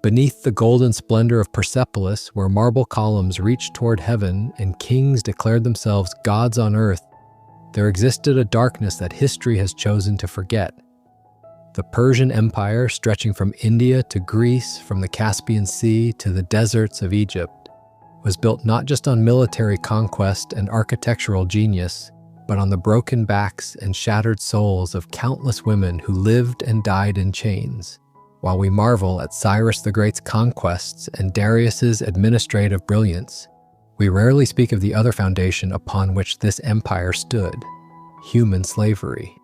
Beneath the golden splendor of Persepolis, where marble columns reached toward heaven and kings declared themselves gods on earth, there existed a darkness that history has chosen to forget. The Persian Empire, stretching from India to Greece, from the Caspian Sea to the deserts of Egypt, was built not just on military conquest and architectural genius, but on the broken backs and shattered souls of countless women who lived and died in chains. While we marvel at Cyrus the Great's conquests and Darius's administrative brilliance, we rarely speak of the other foundation upon which this empire stood: human slavery.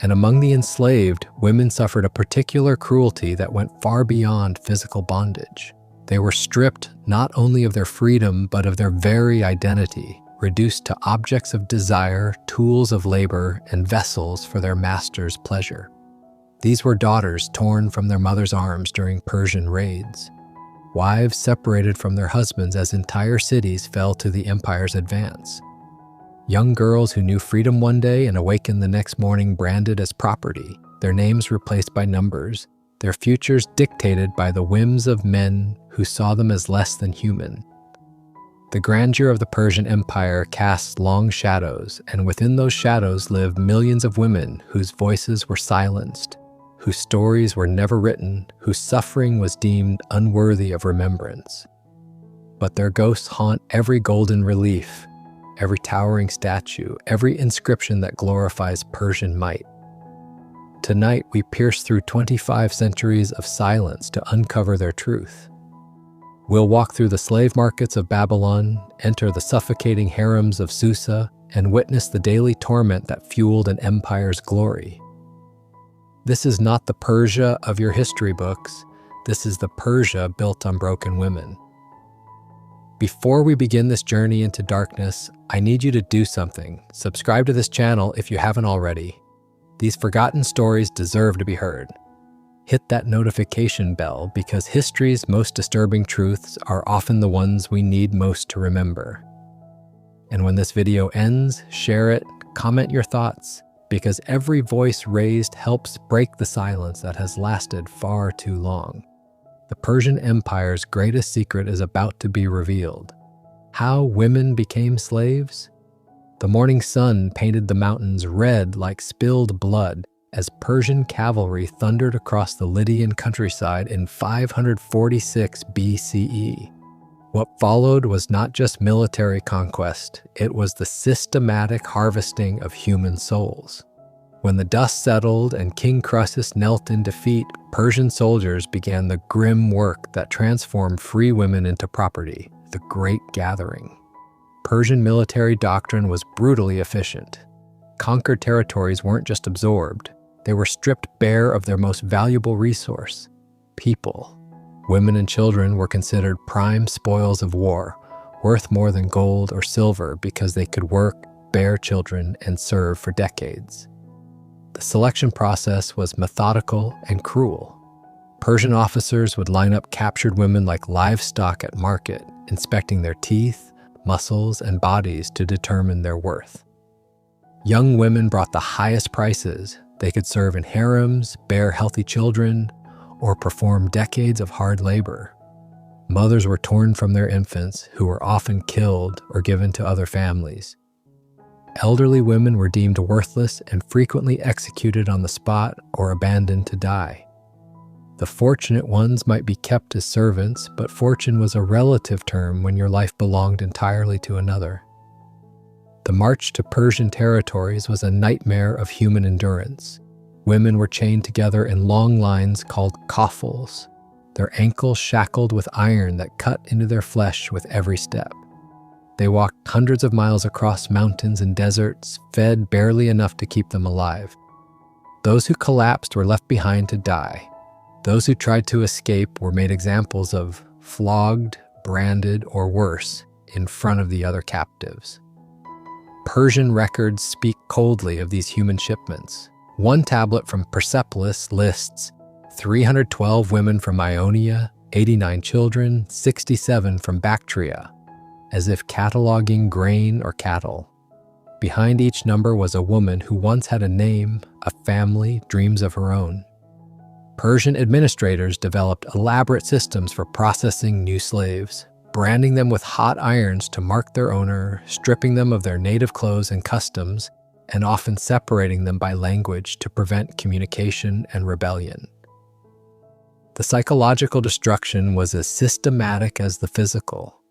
And among the enslaved, women suffered a particular cruelty that went far beyond physical bondage. They were stripped not only of their freedom, but of their very identity, reduced to objects of desire, tools of labor, and vessels for their master's pleasure. These were daughters torn from their mother's arms during Persian raids, wives separated from their husbands as entire cities fell to the empire's advance, young girls who knew freedom one day and awakened the next morning branded as property, their names replaced by numbers, their futures dictated by the whims of men who saw them as less than human. The grandeur of the Persian Empire casts long shadows, and within those shadows lived millions of women whose voices were silenced, whose stories were never written, whose suffering was deemed unworthy of remembrance. But their ghosts haunt every golden relief, every towering statue, every inscription that glorifies Persian might. Tonight, we pierce through 25 centuries of silence to uncover their truth. We'll walk through the slave markets of Babylon, enter the suffocating harems of Susa, and witness the daily torment that fueled an empire's glory. This is not the Persia of your history books. This is the Persia built on broken women. Before we begin this journey into darkness, I need you to do something. Subscribe to this channel if you haven't already. These forgotten stories deserve to be heard. Hit that notification bell because history's most disturbing truths are often the ones we need most to remember. And when this video ends, share it, comment your thoughts, because every voice raised helps break the silence that has lasted far too long. The Persian Empire's greatest secret is about to be revealed. How women became slaves? The morning sun painted the mountains red like spilled blood as Persian cavalry thundered across the Lydian countryside in 546 BCE. What followed was not just military conquest, it was the systematic harvesting of human souls. When the dust settled and King Croesus knelt in defeat, Persian soldiers began the grim work that transformed free women into property, the Great Gathering. Persian military doctrine was brutally efficient. Conquered territories weren't just absorbed, they were stripped bare of their most valuable resource: people. Women and children were considered prime spoils of war, worth more than gold or silver because they could work, bear children, and serve for decades. The selection process was methodical and cruel. Persian officers would line up captured women like livestock at market, inspecting their teeth, muscles, and bodies to determine their worth. Young women brought the highest prices. They could serve in harems, bear healthy children, or perform decades of hard labor. Mothers were torn from their infants, who were often killed or given to other families. Elderly women were deemed worthless and frequently executed on the spot or abandoned to die. The fortunate ones might be kept as servants, but fortune was a relative term when your life belonged entirely to another. The march to Persian territories was a nightmare of human endurance. Women were chained together in long lines called coffles, their ankles shackled with iron that cut into their flesh with every step. They walked hundreds of miles across mountains and deserts, fed barely enough to keep them alive. Those who collapsed were left behind to die. Those who tried to escape were made examples of, flogged, branded, or worse, in front of the other captives. Persian records speak coldly of these human shipments. One tablet from Persepolis lists 312 women from Ionia, 89 children, 67 from Bactria, as if cataloging grain or cattle. Behind each number was a woman who once had a name, a family, dreams of her own. Persian administrators developed elaborate systems for processing new slaves, branding them with hot irons to mark their owner, stripping them of their native clothes and customs, and often separating them by language to prevent communication and rebellion. The psychological destruction was as systematic as the physical.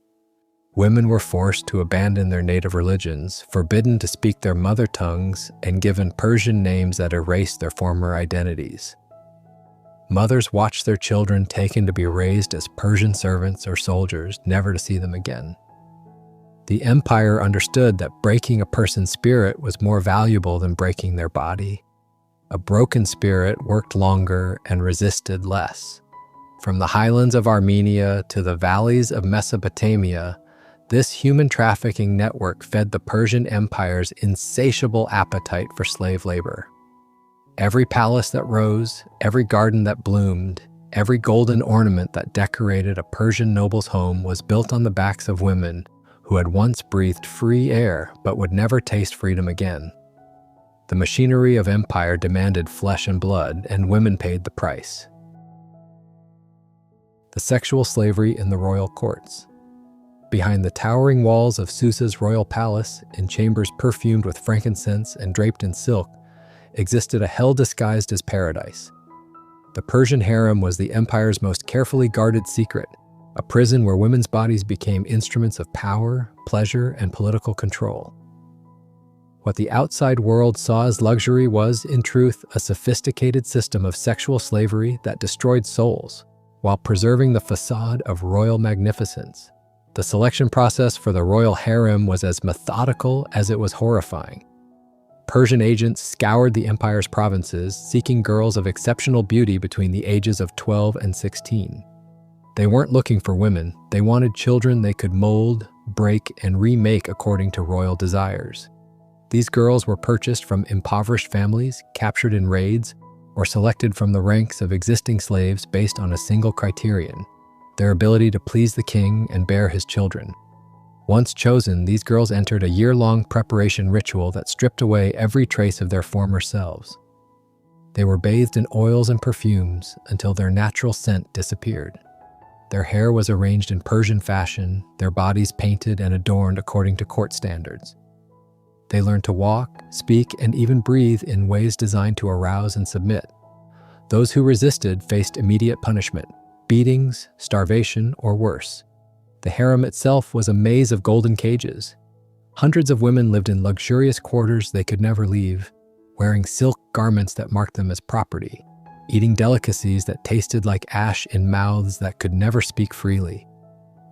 Women were forced to abandon their native religions, forbidden to speak their mother tongues, and given Persian names that erased their former identities. Mothers watched their children taken to be raised as Persian servants or soldiers, never to see them again. The empire understood that breaking a person's spirit was more valuable than breaking their body. A broken spirit worked longer and resisted less. From the highlands of Armenia to the valleys of Mesopotamia, this human trafficking network fed the Persian Empire's insatiable appetite for slave labor. Every palace that rose, every garden that bloomed, every golden ornament that decorated a Persian noble's home was built on the backs of women who had once breathed free air but would never taste freedom again. The machinery of empire demanded flesh and blood, and women paid the price. The sexual slavery in the royal courts. Behind the towering walls of Susa's royal palace, in chambers perfumed with frankincense and draped in silk, existed a hell disguised as paradise. The Persian harem was the empire's most carefully guarded secret, a prison where women's bodies became instruments of power, pleasure, and political control. What the outside world saw as luxury was, in truth, a sophisticated system of sexual slavery that destroyed souls, while preserving the facade of royal magnificence. The selection process for the royal harem was as methodical as it was horrifying. Persian agents scoured the empire's provinces, seeking girls of exceptional beauty between the ages of 12 and 16. They weren't looking for women, they wanted children they could mold, break, and remake according to royal desires. These girls were purchased from impoverished families, captured in raids, or selected from the ranks of existing slaves based on a single criterion: their ability to please the king and bear his children. Once chosen, these girls entered a year-long preparation ritual that stripped away every trace of their former selves. They were bathed in oils and perfumes until their natural scent disappeared. Their hair was arranged in Persian fashion, their bodies painted and adorned according to court standards. They learned to walk, speak, and even breathe in ways designed to arouse and submit. Those who resisted faced immediate punishment: beatings, starvation, or worse. The harem itself was a maze of golden cages. Hundreds of women lived in luxurious quarters they could never leave, wearing silk garments that marked them as property, eating delicacies that tasted like ash in mouths that could never speak freely.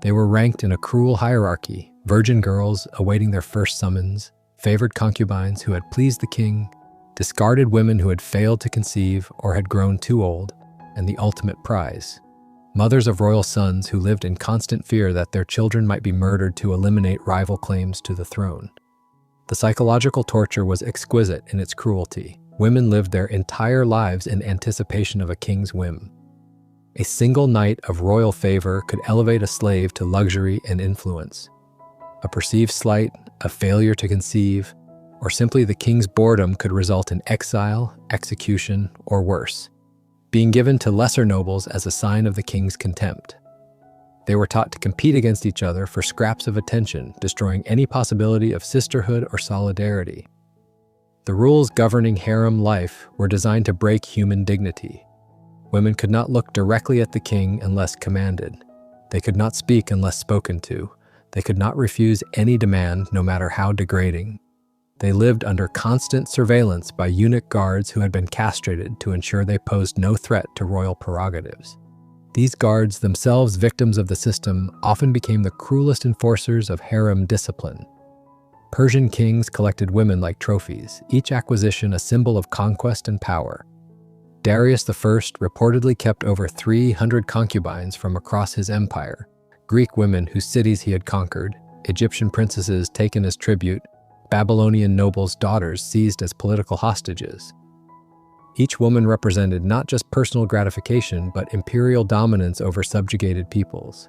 They were ranked in a cruel hierarchy: virgin girls awaiting their first summons, favored concubines who had pleased the king, discarded women who had failed to conceive or had grown too old, and the ultimate prize: mothers of royal sons who lived in constant fear that their children might be murdered to eliminate rival claims to the throne. The psychological torture was exquisite in its cruelty. Women lived their entire lives in anticipation of a king's whim. A single night of royal favor could elevate a slave to luxury and influence. A perceived slight, a failure to conceive, or simply the king's boredom could result in exile, execution, or worse, being given to lesser nobles as a sign of the king's contempt. They were taught to compete against each other for scraps of attention, destroying any possibility of sisterhood or solidarity. The rules governing harem life were designed to break human dignity. Women could not look directly at the king unless commanded. They could not speak unless spoken to. They could not refuse any demand, no matter how degrading. They lived under constant surveillance by eunuch guards who had been castrated to ensure they posed no threat to royal prerogatives. These guards, themselves victims of the system, often became the cruelest enforcers of harem discipline. Persian kings collected women like trophies, each acquisition a symbol of conquest and power. Darius I reportedly kept over 300 concubines from across his empire: Greek women whose cities he had conquered, Egyptian princesses taken as tribute, Babylonian nobles' daughters seized as political hostages. Each woman represented not just personal gratification, but imperial dominance over subjugated peoples.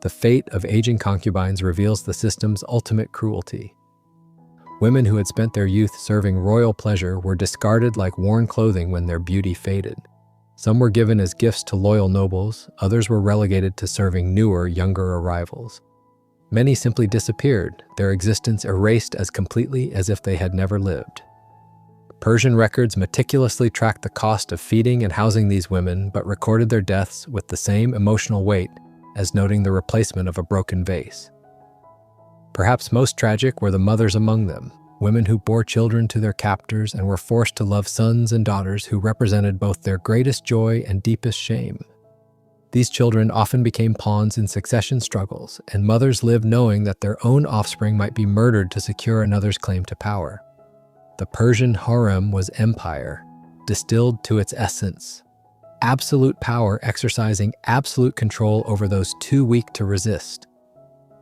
The fate of aging concubines reveals the system's ultimate cruelty. Women who had spent their youth serving royal pleasure were discarded like worn clothing when their beauty faded. Some were given as gifts to loyal nobles, others were relegated to serving newer, younger arrivals. Many simply disappeared, their existence erased as completely as if they had never lived. Persian records meticulously tracked the cost of feeding and housing these women, but recorded their deaths with the same emotional weight as noting the replacement of a broken vase. Perhaps most tragic were the mothers among them, women who bore children to their captors and were forced to love sons and daughters who represented both their greatest joy and deepest shame. These children often became pawns in succession struggles, and mothers lived knowing that their own offspring might be murdered to secure another's claim to power. The Persian harem was empire, distilled to its essence. Absolute power exercising absolute control over those too weak to resist.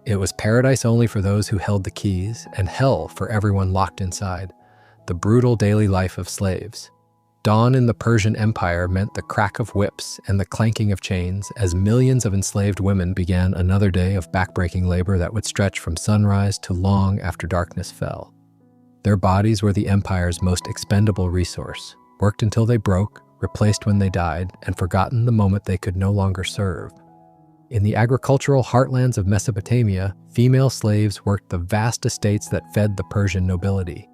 It was paradise only for those who held the keys, and hell for everyone locked inside, the brutal daily life of slaves. Dawn in the Persian Empire meant the crack of whips and the clanking of chains as millions of enslaved women began another day of backbreaking labor that would stretch from sunrise to long after darkness fell. Their bodies were the empire's most expendable resource, worked until they broke, replaced when they died, and forgotten the moment they could no longer serve. In the agricultural heartlands of Mesopotamia, female slaves worked the vast estates that fed the Persian nobility.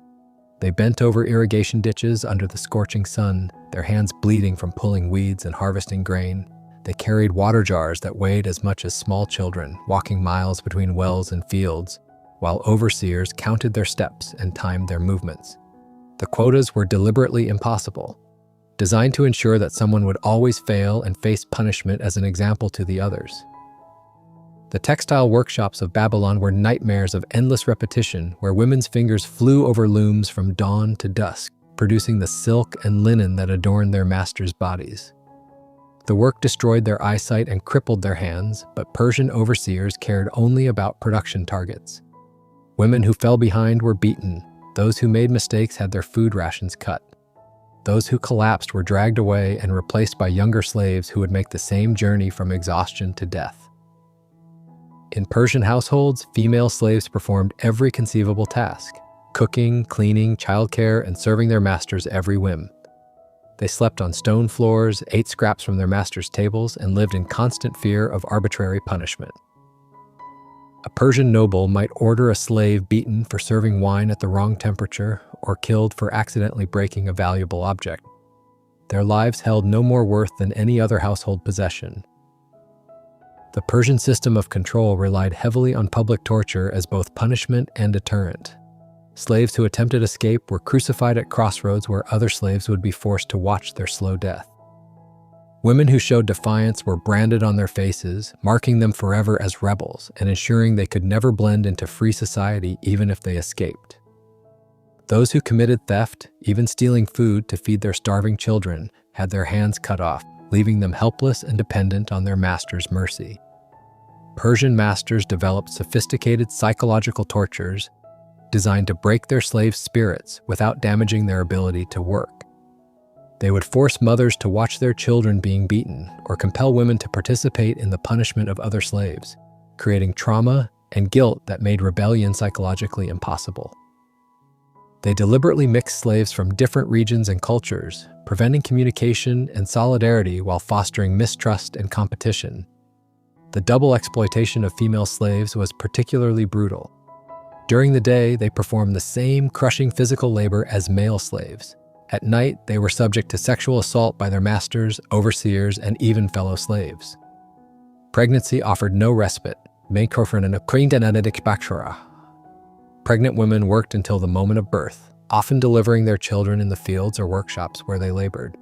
They bent over irrigation ditches under the scorching sun, their hands bleeding from pulling weeds and harvesting grain. They carried water jars that weighed as much as small children, walking miles between wells and fields, while overseers counted their steps and timed their movements. The quotas were deliberately impossible, designed to ensure that someone would always fail and face punishment as an example to the others. The textile workshops of Babylon were nightmares of endless repetition, where women's fingers flew over looms from dawn to dusk, producing the silk and linen that adorned their masters' bodies. The work destroyed their eyesight and crippled their hands, but Persian overseers cared only about production targets. Women who fell behind were beaten. Those who made mistakes had their food rations cut. Those who collapsed were dragged away and replaced by younger slaves who would make the same journey from exhaustion to death. In Persian households, female slaves performed every conceivable task: cooking, cleaning, childcare, and serving their masters' every whim. They slept on stone floors, ate scraps from their masters' tables, and lived in constant fear of arbitrary punishment. A Persian noble might order a slave beaten for serving wine at the wrong temperature or killed for accidentally breaking a valuable object. Their lives held no more worth than any other household possession. The Persian system of control relied heavily on public torture as both punishment and deterrent. Slaves who attempted escape were crucified at crossroads where other slaves would be forced to watch their slow death. Women who showed defiance were branded on their faces, marking them forever as rebels and ensuring they could never blend into free society even if they escaped. Those who committed theft, even stealing food to feed their starving children, had their hands cut off, leaving them helpless and dependent on their master's mercy. Persian masters developed sophisticated psychological tortures designed to break their slaves' spirits without damaging their ability to work. They would force mothers to watch their children being beaten or compel women to participate in the punishment of other slaves, creating trauma and guilt that made rebellion psychologically impossible. They deliberately mixed slaves from different regions and cultures, preventing communication and solidarity while fostering mistrust and competition. The double exploitation of female slaves was particularly brutal. During the day, they performed the same crushing physical labor as male slaves. At night, they were subject to sexual assault by their masters, overseers, and even fellow slaves. Pregnancy offered no respite. Pregnant women worked until the moment of birth, often delivering their children in the fields or workshops where they labored.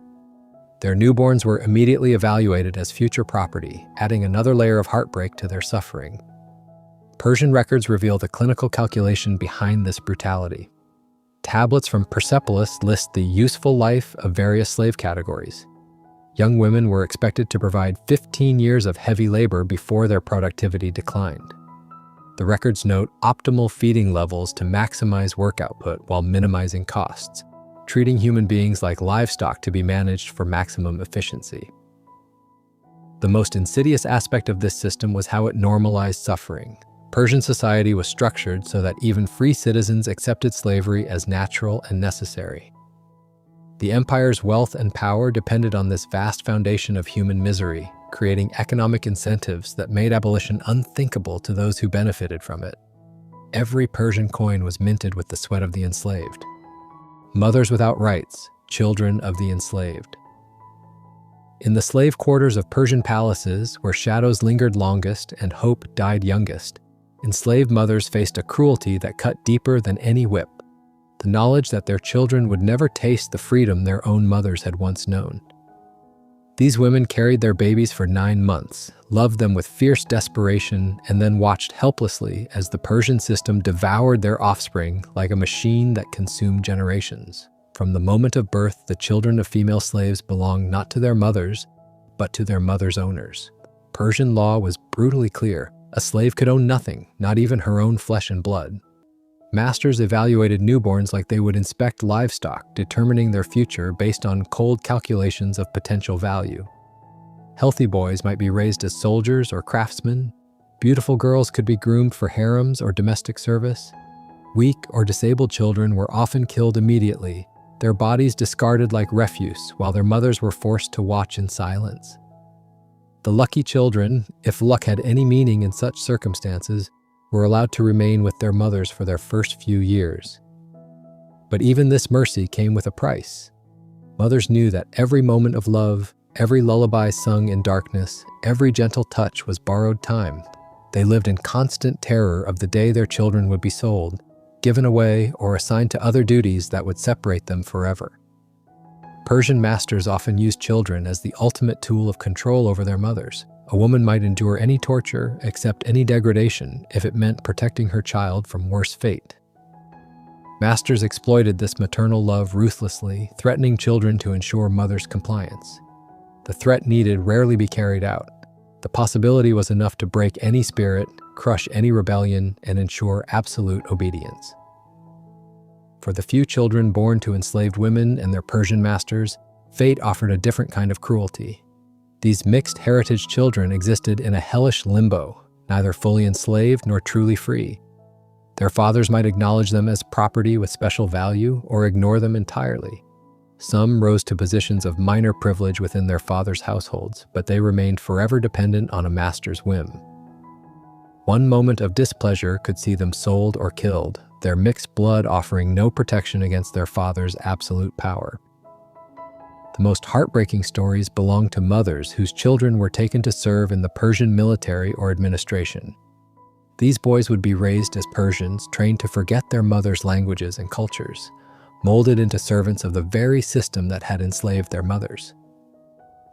Their newborns were immediately evaluated as future property, adding another layer of heartbreak to their suffering. Persian records reveal the clinical calculation behind this brutality. Tablets from Persepolis list the useful life of various slave categories. Young women were expected to provide 15 years of heavy labor before their productivity declined. The records note optimal feeding levels to maximize work output while minimizing costs, treating human beings like livestock to be managed for maximum efficiency. The most insidious aspect of this system was how it normalized suffering. Persian society was structured so that even free citizens accepted slavery as natural and necessary. The empire's wealth and power depended on this vast foundation of human misery, creating economic incentives that made abolition unthinkable to those who benefited from it. Every Persian coin was minted with the sweat of the enslaved. Mothers without rights, children of the enslaved. In the slave quarters of Persian palaces, where shadows lingered longest and hope died youngest, enslaved mothers faced a cruelty that cut deeper than any whip: the knowledge that their children would never taste the freedom their own mothers had once known. These women carried their babies for 9 months, loved them with fierce desperation, and then watched helplessly as the Persian system devoured their offspring like a machine that consumed generations. From the moment of birth, the children of female slaves belonged not to their mothers, but to their mothers' owners. Persian law was brutally clear. A slave could own nothing, not even her own flesh and blood. Masters evaluated newborns like they would inspect livestock, determining their future based on cold calculations of potential value. Healthy boys might be raised as soldiers or craftsmen. Beautiful girls could be groomed for harems or domestic service. Weak or disabled children were often killed immediately, their bodies discarded like refuse, while their mothers were forced to watch in silence. The lucky children, if luck had any meaning in such circumstances, were allowed to remain with their mothers for their first few years. But even this mercy came with a price. Mothers knew that every moment of love, every lullaby sung in darkness, every gentle touch was borrowed time. They lived in constant terror of the day their children would be sold, given away, or assigned to other duties that would separate them forever. Persian masters often used children as the ultimate tool of control over their mothers. A woman might endure any torture, accept any degradation, if it meant protecting her child from worse fate. Masters exploited this maternal love ruthlessly, threatening children to ensure mothers' compliance. The threat needed rarely be carried out. The possibility was enough to break any spirit, crush any rebellion, and ensure absolute obedience. For the few children born to enslaved women and their Persian masters, fate offered a different kind of cruelty. These mixed heritage children existed in a hellish limbo, neither fully enslaved nor truly free. Their fathers might acknowledge them as property with special value or ignore them entirely. Some rose to positions of minor privilege within their fathers' households, but they remained forever dependent on a master's whim. One moment of displeasure could see them sold or killed, their mixed blood offering no protection against their father's absolute power. The most heartbreaking stories belong to mothers whose children were taken to serve in the Persian military or administration. These boys would be raised as Persians, trained to forget their mothers' languages and cultures, molded into servants of the very system that had enslaved their mothers.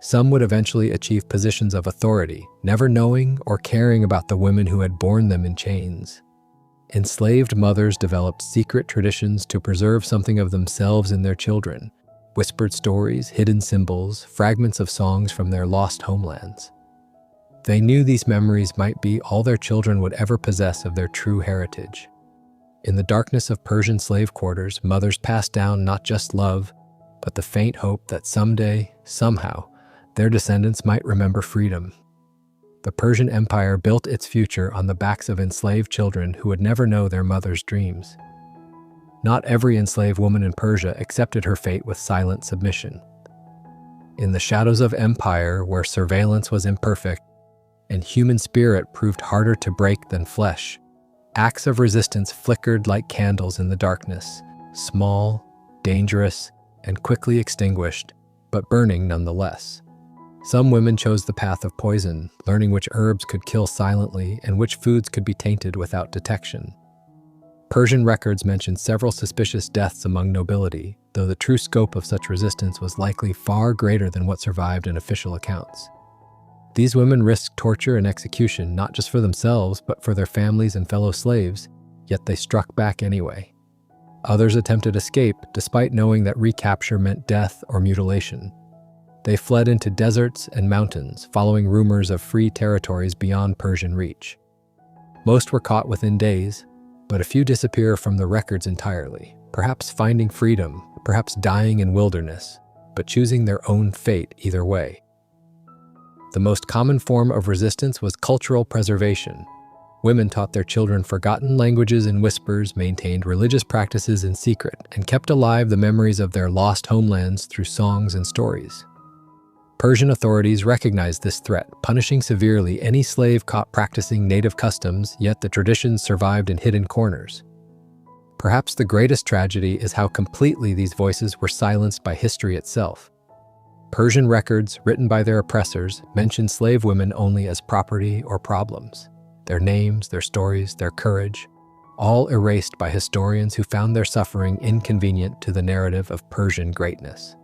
Some would eventually achieve positions of authority, never knowing or caring about the women who had borne them in chains. Enslaved mothers developed secret traditions to preserve something of themselves in their children: whispered stories, hidden symbols, fragments of songs from their lost homelands. They knew these memories might be all their children would ever possess of their true heritage. In the darkness of Persian slave quarters, mothers passed down not just love, but the faint hope that someday, somehow, their descendants might remember freedom. The Persian Empire built its future on the backs of enslaved children who would never know their mother's dreams. Not every enslaved woman in Persia accepted her fate with silent submission. In the shadows of empire, where surveillance was imperfect and human spirit proved harder to break than flesh, acts of resistance flickered like candles in the darkness, small, dangerous, and quickly extinguished, but burning nonetheless. Some women chose the path of poison, learning which herbs could kill silently and which foods could be tainted without detection. Persian records mention several suspicious deaths among nobility, though the true scope of such resistance was likely far greater than what survived in official accounts. These women risked torture and execution not just for themselves, but for their families and fellow slaves, yet they struck back anyway. Others attempted escape, despite knowing that recapture meant death or mutilation. They fled into deserts and mountains, following rumors of free territories beyond Persian reach. Most were caught within days, but a few disappear from the records entirely, perhaps finding freedom, perhaps dying in wilderness, but choosing their own fate either way. The most common form of resistance was cultural preservation. Women taught their children forgotten languages in whispers, maintained religious practices in secret, and kept alive the memories of their lost homelands through songs and stories. Persian authorities recognized this threat, punishing severely any slave caught practicing native customs, yet the traditions survived in hidden corners. Perhaps the greatest tragedy is how completely these voices were silenced by history itself. Persian records, written by their oppressors, mention slave women only as property or problems. Their names, their stories, their courage, all erased by historians who found their suffering inconvenient to the narrative of Persian greatness.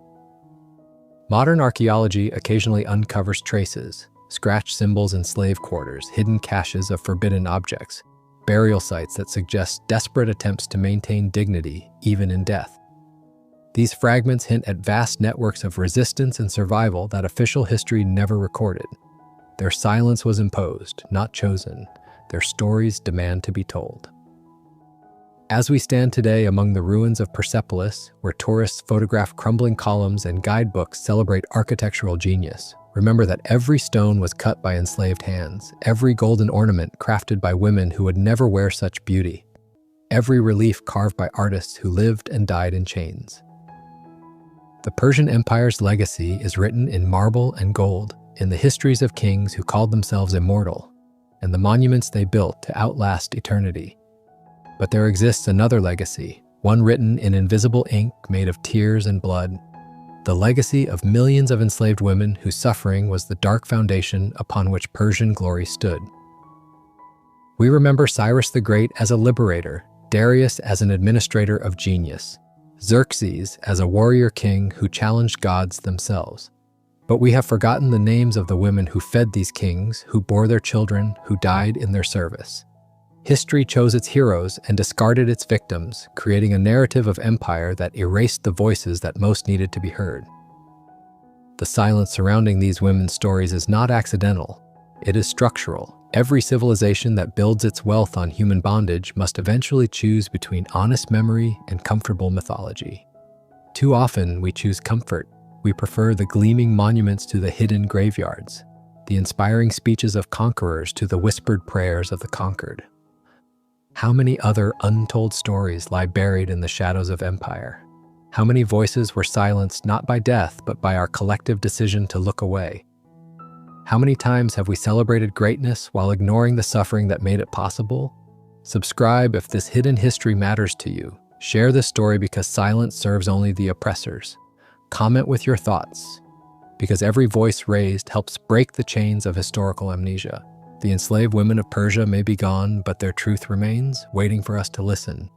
Modern archaeology occasionally uncovers traces, scratched symbols in slave quarters, hidden caches of forbidden objects, burial sites that suggest desperate attempts to maintain dignity even in death. These fragments hint at vast networks of resistance and survival that official history never recorded. Their silence was imposed, not chosen. Their stories demand to be told. As we stand today among the ruins of Persepolis, where tourists photograph crumbling columns and guidebooks celebrate architectural genius, remember that every stone was cut by enslaved hands, every golden ornament crafted by women who would never wear such beauty, every relief carved by artists who lived and died in chains. The Persian Empire's legacy is written in marble and gold, in the histories of kings who called themselves immortal, and the monuments they built to outlast eternity. But there exists another legacy, one written in invisible ink made of tears and blood, the legacy of millions of enslaved women whose suffering was the dark foundation upon which Persian glory stood. We remember Cyrus the Great as a liberator, Darius as an administrator of genius, Xerxes as a warrior king who challenged gods themselves. But we have forgotten the names of the women who fed these kings, who bore their children, who died in their service. History chose its heroes and discarded its victims, creating a narrative of empire that erased the voices that most needed to be heard. The silence surrounding these women's stories is not accidental. It is structural. Every civilization that builds its wealth on human bondage must eventually choose between honest memory and comfortable mythology. Too often, we choose comfort. We prefer the gleaming monuments to the hidden graveyards, the inspiring speeches of conquerors to the whispered prayers of the conquered. How many other untold stories lie buried in the shadows of empire? How many voices were silenced not by death, but by our collective decision to look away? How many times have we celebrated greatness while ignoring the suffering that made it possible? Subscribe if this hidden history matters to you. Share this story because silence serves only the oppressors. Comment with your thoughts, because every voice raised helps break the chains of historical amnesia. The enslaved women of Persia may be gone, but their truth remains, waiting for us to listen.